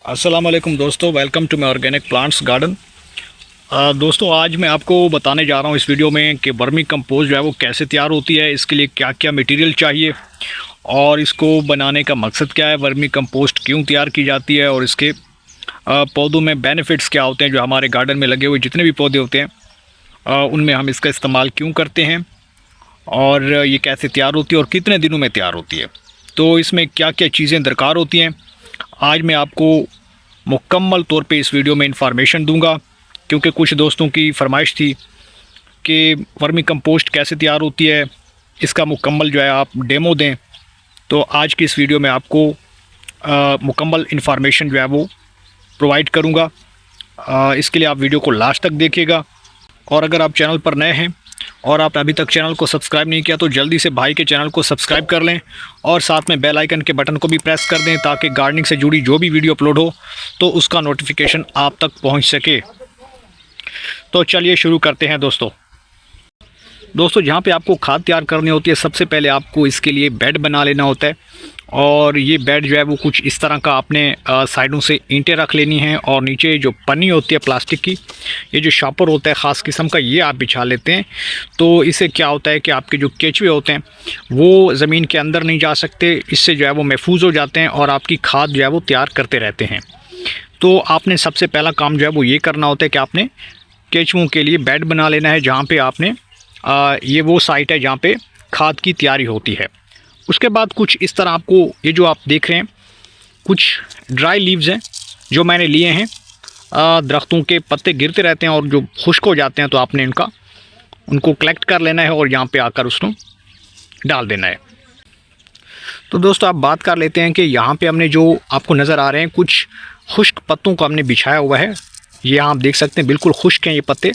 अस्सलाम वालेकुम दोस्तों, welcome to my organic plants garden. दोस्तों, आज मैं आपको बताने जा रहा हूँ इस वीडियो में कि वर्मी कंपोस्ट जो है वो कैसे तैयार होती है, इसके लिए क्या क्या मटेरियल चाहिए और इसको बनाने का मकसद क्या है, वर्मी कंपोस्ट क्यों तैयार की जाती है और इसके पौधों में बेनिफिट्स क्या होते हैं। जो हमारे गार्डन में लगे हुए जितने भी पौधे होते हैं उनमें हम इसका इस्तेमाल क्यों करते हैं और ये कैसे तैयार होती है और कितने दिनों में तैयार होती है। तो इसमें क्या क्या चीज़ें दरकार होती हैं, आज मैं आपको मुकम्मल तौर पे इस वीडियो में इंफॉर्मेशन दूंगा, क्योंकि कुछ दोस्तों की फरमाइश थी कि वर्मी कंपोस्ट कैसे तैयार होती है, इसका मुकम्मल जो है आप डेमो दें। तो आज की इस वीडियो में आपको मुकम्मल इंफॉर्मेशन जो है वो प्रोवाइड करूंगा। इसके लिए आप वीडियो को लास्ट तक देखिएगा। और अगर आप चैनल पर नए हैं और आपने अभी तक चैनल को सब्सक्राइब नहीं किया तो जल्दी से भाई के चैनल को सब्सक्राइब कर लें और साथ में बेल आइकन के बटन को भी प्रेस कर दें, ताकि गार्डनिंग से जुड़ी जो भी वीडियो अपलोड हो तो उसका नोटिफिकेशन आप तक पहुंच सके। तो चलिए शुरू करते हैं दोस्तों, जहाँ पे आपको खाद तैयार करनी होती है, सबसे पहले आपको इसके लिए बेड बना लेना होता है। और ये बेड जो है वो कुछ इस तरह का आपने साइडों से ईंटें रख लेनी हैं और नीचे जो पन्नी होती है प्लास्टिक की, ये जो शॉपर होता है ख़ास किस्म का, ये आप बिछा लेते हैं। तो इससे क्या होता है कि आपके जो केचुए होते हैं वो ज़मीन के अंदर नहीं जा सकते, इससे जो है वो महफूज हो जाते हैं और आपकी खाद जो है वो तैयार करते रहते हैं। तो आपने सबसे पहला काम जो है वो ये करना होता है कि आपने केचुओं के लिए बेड बना लेना है, जहाँ पर आपने ये वो साइट है जहाँ पे खाद की तैयारी होती है। उसके बाद कुछ इस तरह आपको, ये जो आप देख रहे हैं कुछ ड्राई लीव्स हैं जो मैंने लिए हैं। दरख्तों के पत्ते गिरते रहते हैं और जो खुश्क हो जाते हैं, तो आपने उनको कलेक्ट कर लेना है और यहाँ पे आकर उसको डाल देना है। तो दोस्तों, आप बात कर लेते हैं कि यहाँ पे हमने जो आपको नज़र आ रहे हैं कुछ खुश्क पत्तों को हमने बिछाया हुआ है। ये आप देख सकते हैं बिल्कुल खुश्क हैं ये पत्ते।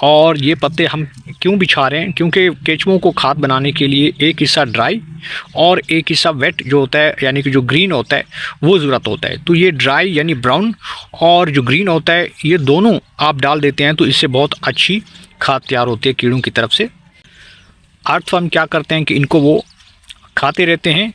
और ये पत्ते हम क्यों बिछा रहे हैं, क्योंकि केचुओं को खाद बनाने के लिए एक हिस्सा ड्राई और एक हिस्सा वेट जो होता है, यानी कि जो ग्रीन होता है वो ज़रूरत होता है। तो ये ड्राई यानी ब्राउन और जो ग्रीन होता है, ये दोनों आप डाल देते हैं तो इससे बहुत अच्छी खाद तैयार होती है कीड़ों की तरफ से। अर्थवर्म क्या करते हैं कि इनको वो खाते रहते हैं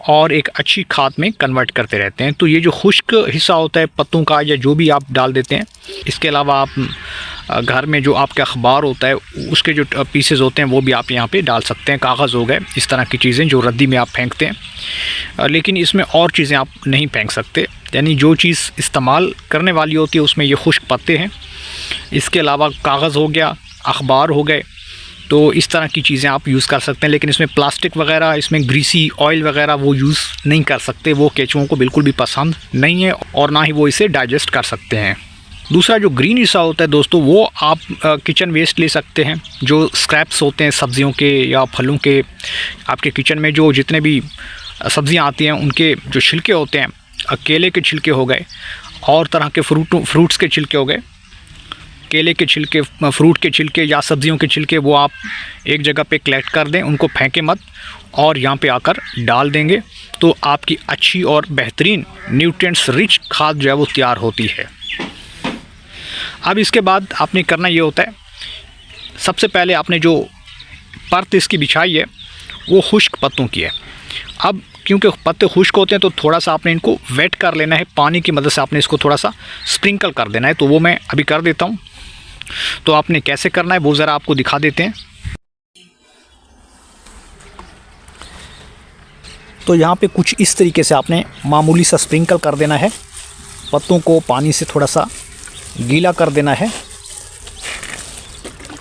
और एक अच्छी खाद में कन्वर्ट करते रहते हैं। तो ये जो खुश्क हिस्सा होता है पत्तों का या जो भी आप डाल देते हैं। इसके अलावा आप घर में जो आपका अखबार होता है उसके जो पीसेस होते हैं वो भी आप यहाँ पे डाल सकते हैं। कागज़ हो गए, इस तरह की चीज़ें जो रद्दी में आप फेंकते हैं, लेकिन इसमें और चीज़ें आप नहीं फेंक सकते। यानी जो चीज़ इस्तेमाल करने वाली होती है उसमें ये खुश्क पत्ते हैं। इसके अलावा कागज़ हो गया, अखबार हो गए, तो इस तरह की चीज़ें आप यूज़ कर सकते हैं। लेकिन इसमें प्लास्टिक वगैरह, इसमें ग्रीसी ऑयल वगैरह वो यूज़ नहीं कर सकते। वो केचुओं को बिल्कुल भी पसंद नहीं है और ना ही वो इसे डाइजेस्ट कर सकते हैं। दूसरा जो ग्रीन हिस्सा होता है दोस्तों, वो आप किचन वेस्ट ले सकते हैं। जो स्क्रैप्स होते हैं सब्ज़ियों के या फलों के, आपके किचन में जो जितने भी सब्ज़ियाँ आती हैं उनके जो छिलके होते हैं, केले के छिलके हो गए और तरह के फ्रूट्स के छिलके हो गए, केले के छिलके, फ्रूट के छिलके या सब्जियों के छिलके, वो आप एक जगह पे कलेक्ट कर दें, उनको फेंकें मत और यहाँ पे आकर डाल देंगे तो आपकी अच्छी और बेहतरीन न्यूट्रिएंट्स रिच खाद जो है वो तैयार होती है। अब इसके बाद आपने करना ये होता है, सबसे पहले आपने जो परत इसकी बिछाई है वो खुश्क पत्तों की है। अब क्योंकि पत्ते खुश्क होते हैं तो थोड़ा सा आपने इनको वेट कर लेना है, पानी की मदद से आपने इसको थोड़ा सा स्प्रिंकल कर देना है। तो वो मैं अभी कर देता हूँ। तो आपने कैसे करना है वो ज़रा आपको दिखा देते हैं। तो यहाँ पे कुछ इस तरीके से आपने मामूली सा स्प्रिंकल कर देना है, पत्तों को पानी से थोड़ा सा गीला कर देना है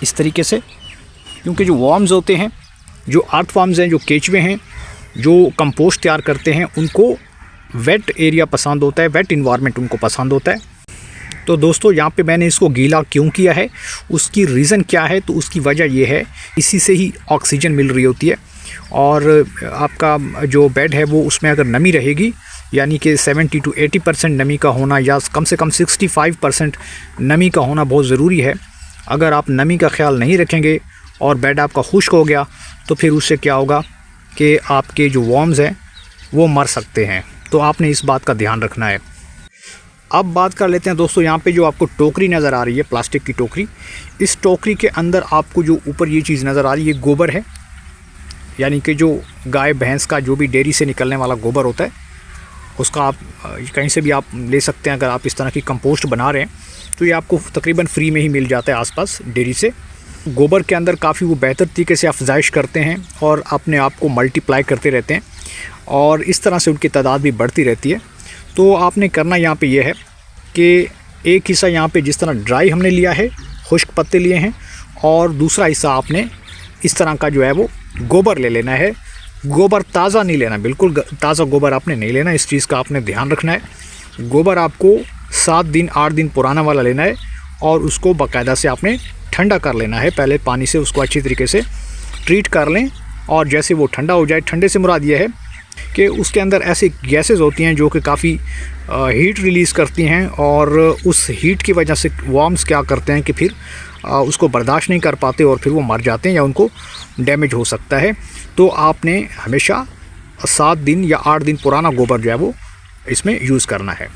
इस तरीके से। क्योंकि जो वर्म्स होते हैं, जो अर्थवर्म्स हैं, जो केचुए हैं, जो कंपोस्ट तैयार करते हैं, उनको वेट एरिया पसंद होता है, वेट इन्वायरमेंट उनको पसंद होता है। तो दोस्तों, यहाँ पे मैंने इसको गीला क्यों किया है, उसकी रीज़न क्या है, तो उसकी वजह ये है, इसी से ही ऑक्सीजन मिल रही होती है। और आपका जो बेड है वो, उसमें अगर नमी रहेगी, यानी कि 70 to 80% नमी का होना या कम से कम 65% नमी का होना बहुत ज़रूरी है। अगर आप नमी का ख्याल नहीं रखेंगे और बेड आपका खुश्क हो गया तो फिर उससे क्या होगा कि आपके जो वर्म्स हैं वो मर सकते हैं। तो आपने इस बात का ध्यान रखना है। अब बात कर लेते हैं दोस्तों, यहाँ पे जो आपको टोकरी नज़र आ रही है, प्लास्टिक की टोकरी, इस टोकरी के अंदर आपको जो ऊपर ये चीज़ नज़र आ रही है, ये गोबर है। यानी कि जो गाय भैंस का जो भी डेयरी से निकलने वाला गोबर होता है उसका आप कहीं से भी आप ले सकते हैं। अगर आप इस तरह की कंपोस्ट बना रहे हैं तो ये आपको तकरीबन फ्री में ही मिल जाता है आसपास डेयरी से। गोबर के अंदर काफ़ी वो बेहतर तरीके से अफजाइश करते हैं और अपने आप को मल्टीप्लाई करते रहते हैं और इस तरह से उनकी तादाद भी बढ़ती रहती है। तो आपने करना यहाँ पे ये है कि एक हिस्सा यहाँ पे जिस तरह ड्राई हमने लिया है, खुश्क पत्ते लिए हैं, और दूसरा हिस्सा आपने इस तरह का जो है वो गोबर ले लेना है। गोबर ताज़ा नहीं लेना, बिल्कुल ताज़ा गोबर आपने नहीं लेना, इस चीज़ का आपने ध्यान रखना है। गोबर आपको 7 दिन 8 दिन पुराना वाला लेना है और उसको बाकायदा से आपने ठंडा कर लेना है। पहले पानी से उसको अच्छी तरीके से ट्रीट कर लें और जैसे वो ठंडा हो जाए, ठंडे से मुराद ये है कि उसके अंदर ऐसी गैसेस होती हैं जो कि काफ़ी हीट रिलीज़ करती हैं और उस हीट की वजह से वर्म्स क्या करते हैं कि फिर उसको बर्दाश्त नहीं कर पाते और फिर वो मर जाते हैं या उनको डैमेज हो सकता है। तो आपने हमेशा 7 दिन या 8 दिन पुराना गोबर जो है वो इसमें यूज़ करना है।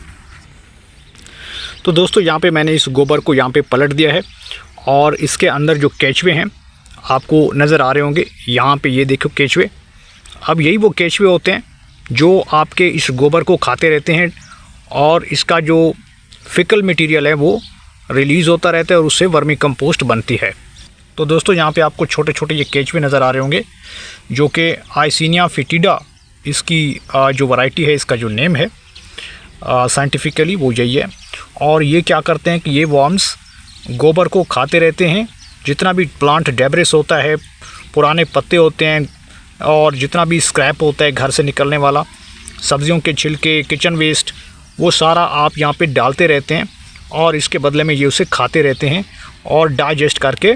तो दोस्तों यहाँ पे मैंने इस गोबर को यहाँ पे पलट दिया है और इसके अंदर जो केचुए हैं आपको नज़र आ रहे होंगे, यहाँ पे ये देखो केचुए। अब यही वो केचुए होते हैं जो आपके इस गोबर को खाते रहते हैं और इसका जो फिकल मटेरियल है वो रिलीज़ होता रहता है और उससे वर्मी कंपोस्ट बनती है। तो दोस्तों यहाँ पे आपको छोटे छोटे ये केचुए नज़र आ रहे होंगे जो कि आइसिनिया फिटिडा इसकी जो वैरायटी है, इसका जो नेम है साइंटिफिकली वो यही है। और ये क्या करते हैं कि ये वर्म्स गोबर को खाते रहते हैं। जितना भी प्लांट डेब्रिस होता है, पुराने पत्ते होते हैं और जितना भी स्क्रैप होता है घर से निकलने वाला, सब्जियों के छिलके, किचन वेस्ट, वो सारा आप यहाँ पे डालते रहते हैं और इसके बदले में ये उसे खाते रहते हैं और डाइजेस्ट करके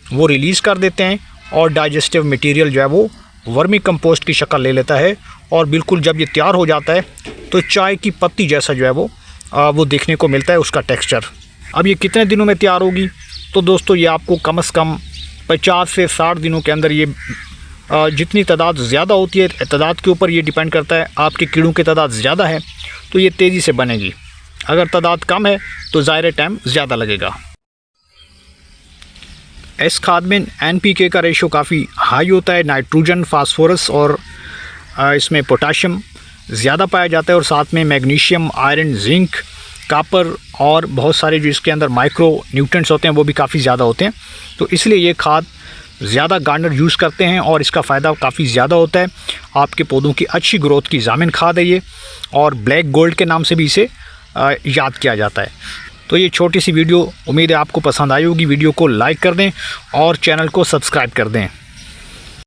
वो रिलीज़ कर देते हैं और डाइजेस्टिव मटेरियल जो है वो वर्मी कंपोस्ट की शक्ल ले लेता है और बिल्कुल जब ये तैयार हो जाता है तो चाय की पत्ती जैसा जो है वो देखने को मिलता है उसका टेक्सचर। अब ये कितने दिनों में तैयार होगी? तो दोस्तों ये आपको कम से कम 50 से 60 दिनों के अंदर, ये जितनी तादाद ज़्यादा होती है, तादाद के ऊपर ये डिपेंड करता है। आपके कीड़ों की तादाद ज़्यादा है तो ये तेज़ी से बनेगी, अगर तादाद कम है तो ज़ाहिर टाइम ज़्यादा लगेगा। इस खाद में NPK का रेशो काफ़ी हाई होता है, नाइट्रोजन, फास्फोरस और इसमें पोटाशियम ज़्यादा पाया जाता है और साथ में मैग्नीशियम, आयरन, जिंक, कापर और बहुत सारे जो इसके अंदर माइक्रो न्यूट्रिएंट्स होते हैं वो भी काफ़ी ज़्यादा होते हैं। तो इसलिए ये खाद ज़्यादा गार्डनर यूज़ करते हैं और इसका फ़ायदा काफ़ी ज़्यादा होता है। आपके पौधों की अच्छी ग्रोथ की ज़ामिन खाद है ये और ब्लैक गोल्ड के नाम से भी इसे याद किया जाता है। तो ये छोटी सी वीडियो उम्मीद है आपको पसंद आई होगी। वीडियो को लाइक कर दें और चैनल को सब्सक्राइब कर दें।